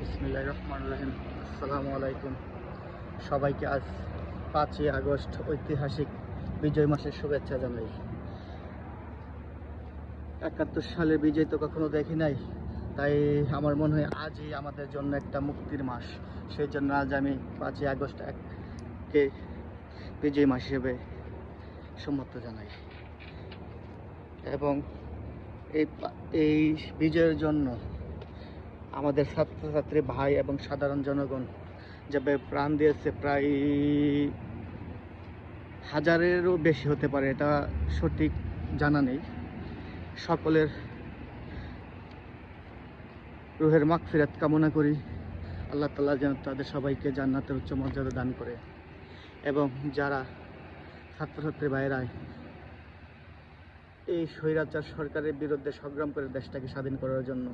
বিসমিল্লাহির রহমানির রহিম। আসসালামু আলাইকুম সবাইকে। আজ 5ই আগস্ট ঐতিহাসিক বিজয় মাসের শুভেচ্ছা জানাই। 71 সালের বিজয় তো কখনো দেখি নাই, তাই আমার মনে হয় আজই আমাদের জন্য একটা মুক্তির মাস। সেই জন্য আজ আমি 5ই আগস্টকে বিজয় মাস হিসেবে সম্মত জানাই। এবং এই বিজয়ের জন্য আমাদের ছাত্রছাত্রী ভাই এবং সাধারণ জনগণ যেভাবে প্রাণ দিয়েছে, প্রায় হাজারেরও বেশি হতে পারে, এটা সঠিক জানা নেই। সকলের রুহের মাগফিরাত কামনা করি। আল্লাহ তাআলা যেন তাদের সবাইকে জান্নাতের উচ্চ মর্যাদা দান করে। এবং যারা ছাত্রছাত্রী ভাইয়েরা এই স্বৈরাচার সরকারের বিরুদ্ধে সংগ্রাম করে দেশটাকে স্বাধীন করার জন্য